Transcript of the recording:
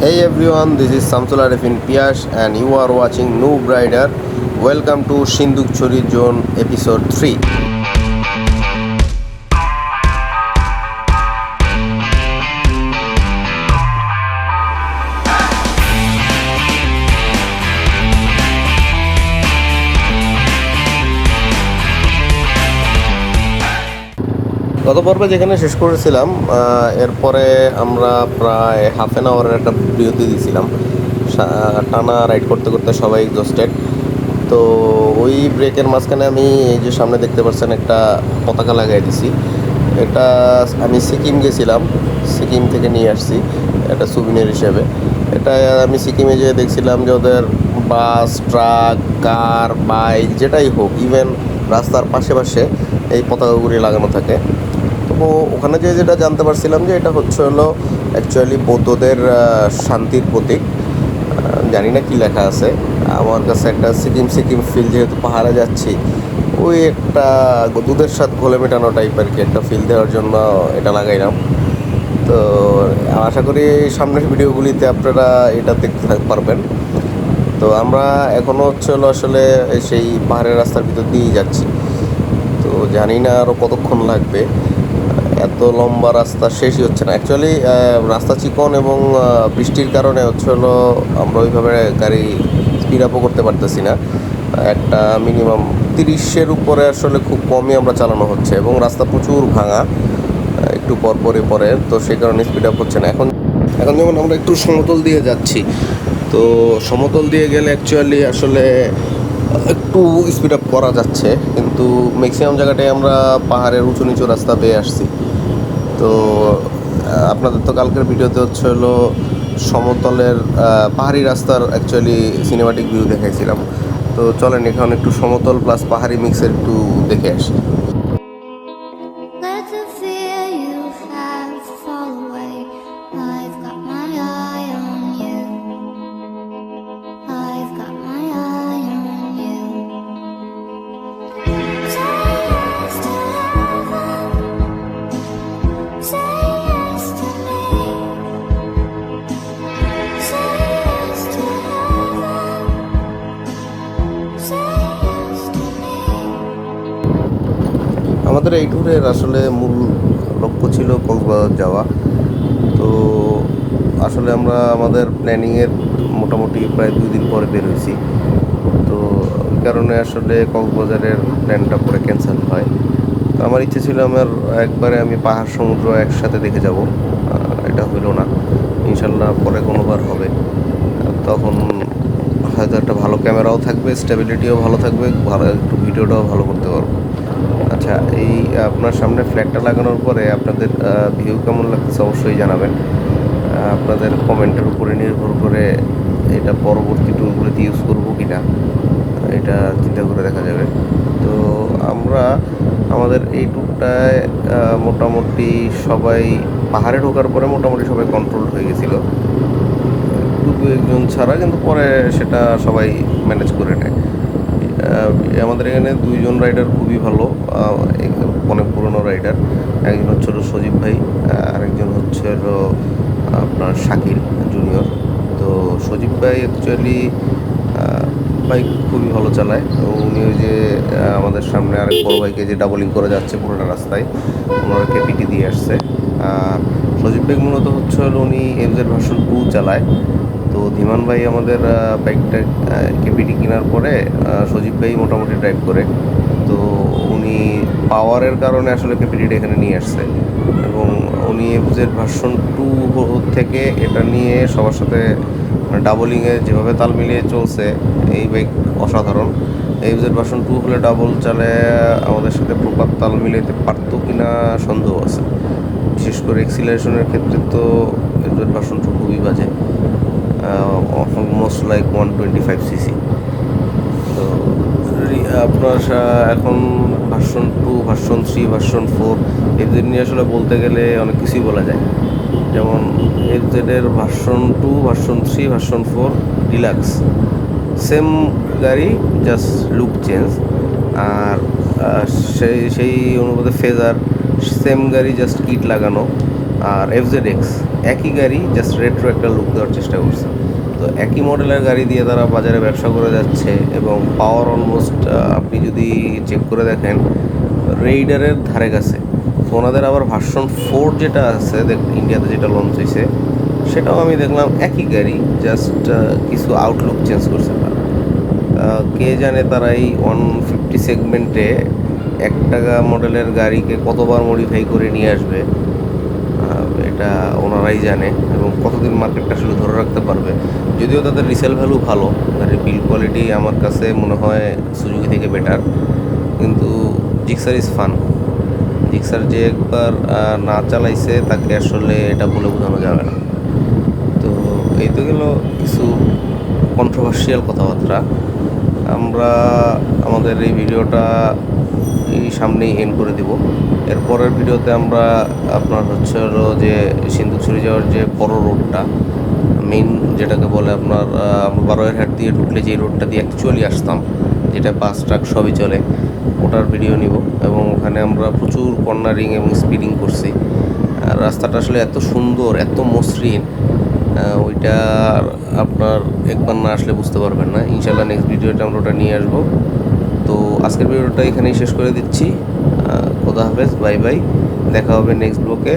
Hey everyone, this is Samsul Arifin Piyash and you are watching Noob Rider. Welcome to Shindukchori Zone episode 3. গত পর্বে যেখানে শেষ করেছিলাম এরপরে আমরা প্রায় হাফ অ্যান আওয়ারের একটা বিরতি দিয়েছিলাম। টানা রাইড করতে করতে সবাই এক্সস্টেড। তো ওই ব্রেকের মাঝখানে আমি এই যে সামনে দেখতে পাচ্ছেন একটা পতাকা লাগাই দিছি। এটা আমি সিকিম গেছিলাম, সিকিম থেকে নিয়ে আসছি একটা সুভিনির হিসেবে। এটা আমি সিকিমে যেয়ে দেখছিলাম যে ওদের বাস, ট্রাক, কার, বাইক যেটাই হোক, ইভেন রাস্তার পাশে পাশে এই পতাকাগুলি লাগানো থাকে। তো ওখানে যেটা জানতে পারছিলাম যে এটা হলো অ্যাকচুয়ালি বৌদ্ধদের শান্তির প্রতীক। জানি না কি লেখা আছে, আমার কাছে একটা সিকিম সিকিম ফিল, যেহেতু পাহাড়ে যাচ্ছি, ওই একটা দুধের সাথে ঘোলে মেটানো টাইপের কি একটা ফিল দেওয়ার জন্য এটা লাগাইলাম। তো আশা করি সামনের ভিডিওগুলিতে আপনারা এটা দেখতে পারবেন। তো আমরা এখনও আসলে সেই পাহাড়ের রাস্তার ভিতর দিয়েই যাচ্ছি। তো জানি না আরও কতক্ষণ লাগবে, এত লম্বা রাস্তা শেষই হচ্ছে না। অ্যাকচুয়ালি রাস্তা চিকন এবং বৃষ্টির কারণে আমরা ওইভাবে গাড়ি স্পিড আপও করতে পারতেছি না। একটা মিনিমাম 30-এর উপরে আসলে খুব কমই আমরা চালানো হচ্ছে এবং রাস্তা প্রচুর ভাঙা একটু পরে, তো সেই কারণে স্পিড আপ হচ্ছে না। এখন যেমন আমরা একটু সমতল দিয়ে যাচ্ছি, তো সমতল দিয়ে গেলে অ্যাকচুয়ালি আসলে একটু স্পিড আপ করা যাচ্ছে, কিন্তু ম্যাক্সিমাম জায়গাটায় আমরা পাহাড়ের উঁচু নিচু রাস্তা পেয়ে আসছি। তো আপনাদের তো কালকের ভিডিওতে সমতলের পাহাড়ি রাস্তার অ্যাকচুয়ালি সিনেমাটিক ভিউ দেখাইছিলাম। তো চলেন এখন একটু সমতল প্লাস পাহাড়ি মিক্সের একটু দেখে আসি। আমাদের এই ট্যুরের আসলে মূল লক্ষ্য ছিল কক্সবাজার যাওয়া। তো আসলে আমরা আমাদের প্ল্যানিংয়ের মোটামুটি প্রায় 2 দিন পরে বের হয়েছি। তো ওই কারণে আসলে কক্সবাজারের প্ল্যানটা পরে ক্যান্সেল হয়। তো আমার ইচ্ছে ছিল একবারে আমি পাহাড় সমুদ্র একসাথে দেখে যাব, এটা হইল না। ইনশাল্লাহ পরে কোনোবার হবে, তখন হয়তো একটা ভালো ক্যামেরাও থাকবে, স্টেবিলিটিও ভালো থাকবে, ভালো একটু ভিডিওটাও ভালো করতে পারবো। আচ্ছা, এই আপনার সামনে ফ্ল্যাগটা লাগানোর পরে আপনাদের ভিউ কেমন লাগতেছে অবশ্যই জানাবেন। আপনাদের কমেন্টের উপরে নির্ভর করে এটা পরবর্তী ট্যুরগুলোতে ইউজ করবো কি না, এটা চিন্তা করে দেখা যাবে। তো আমাদের এই ট্যুরটায় মোটামুটি সবাই পাহাড়ে ঢোকার পরে মোটামুটি সবাই কন্ট্রোল হয়ে গেছিলো, 2-1 জন ছাড়া, কিন্তু পরে সেটা সবাই ম্যানেজ করে নেয়। আমাদের এখানে 2 জন রাইডার খুবই ভালো, অনেক পুরনো রাইডার। একজন হলো সজীব ভাই, আরেকজন হলো আপনার শাকিল জুনিয়র। তো সজীব ভাই অ্যাকচুয়ালি বাইক খুবই ভালো চালায়। উনি ওই যে আমাদের সামনে আরেক বড় ভাইকে যে ডাবলিং করে যাচ্ছে পুরোটা রাস্তায়, ওনারা কেপিটি দিয়ে আসছে। আর সজীব ভাই মূলত উনি এফজেড ভার্সন 2 চালায়। তো ধীমান ভাই আমাদের বাইকটা কেপিটি কেনার পরে সজীব ভাই মোটামুটি ড্রাইভ করে। তো উনি পাওয়ারের কারণে আসলে কেপিটিটা এখানে নিয়ে আসছে এবং উনি এফজেড ভার্সন 2 থেকে এটা নিয়ে সবার সাথে ডাবলিংয়ে যেভাবে তাল মিলিয়ে চলছে, এই বাইক অসাধারণ। এফজেড ভার্সন 2 হলে ডাবল চালে আমাদের সাথে প্রপার তাল মিলাইতে পারতো কিনা সন্দেহ আছে, বিশেষ করে এক্সিলারেশনের ক্ষেত্রে। তো এফজেড ভার্সন 2 খুবই বাজে, অলমোস্ট লাইক 125cc। তো আপনার এখন ভার্সন 2, ভার্সন 3, ভার্সন 4 এদের নিয়ে আসলে বলতে গেলে অনেক কিছুই বলা যায়। যেমন এফজেডের version 2, version 3, version 4 deluxe, same গাড়ি, জাস্ট লুক চেঞ্জ। আর সেই অনুপাতে ফেজার, সেম গাড়ি, জাস্ট কিট লাগানো। আর এফজেড এক্স একই গাড়ি জাস্ট রেট্রো একটা লুক দেওয়ার চেষ্টা করছে। তো একই মডেলের গাড়ি দিয়ে তারা বাজারে ব্যবসা করে যাচ্ছে এবং পাওয়ার অলমোস্ট আপনি যদি চেক করে দেখেন রেইডারের ধারে কাছে। তো ওনাদের আবার ভার্সন 4 যেটা আছে ইন্ডিয়াতে যেটা লঞ্চ হয়েছে সেটাও আমি দেখলাম একই গাড়ি, জাস্ট কিছু আউটলুক চেঞ্জ করছে তারা। কে জানে তারা এই 150 সেগমেন্টে 1 টাকা মডেলের গাড়িকে কতবার মডিফাই করে নিয়ে আসবে, এটা ওনারাই জানে, এবং কতদিন মার্কেটটা আসলে ধরে রাখতে পারবে। যদিও তাদের রিসেল ভ্যালু ভালো, গাড়ির বিল্ড কোয়ালিটি আমার কাছে মনে হয় সুজুকি থেকে বেটার, কিন্তু জিক্সার ইজ ফান। জিক্সার যে একবার না চালাইছে তাকে আসলে এটা বলে বোঝানো যাবে না। তো এই তো গেল কিছু কন্ট্রোভার্সিয়াল কথাবার্তা। আমরা আমাদের এই ভিডিওটা এই সামনেই এন্ড করে দিব। এর পরের ভিডিওতে আমরা আপনার হচ্ছে হলো যে সিন্ধুকছড়ি যাওয়ার যে বড় রোডটা মেইন যেটাকে বলে আপনার বারোয়ারহাট দিয়ে ঢুকলে যে রোডটা দিয়ে অ্যাকচুয়ালি আসতাম, যেটা বাস ট্রাক সবই চলে, ওটার ভিডিও নিব। এবং ওখানে আমরা প্রচুর কর্নারিং এবং স্পিডিং করছি। রাস্তাটা আসলে এত সুন্দর, এত মসৃণ, ওইটা আপনার একবার না আসলে বুঝতে পারবেন না। ইনশাল্লাহ নেক্সট ভিডিওটা আমরা ওটা নিয়ে আসবো। তো আজকের ভিডিওটা এখানেই শেষ করে দিচ্ছি। খোদা হাফেজ, বাই বাই, দেখা হবে নেক্সট ব্লকে।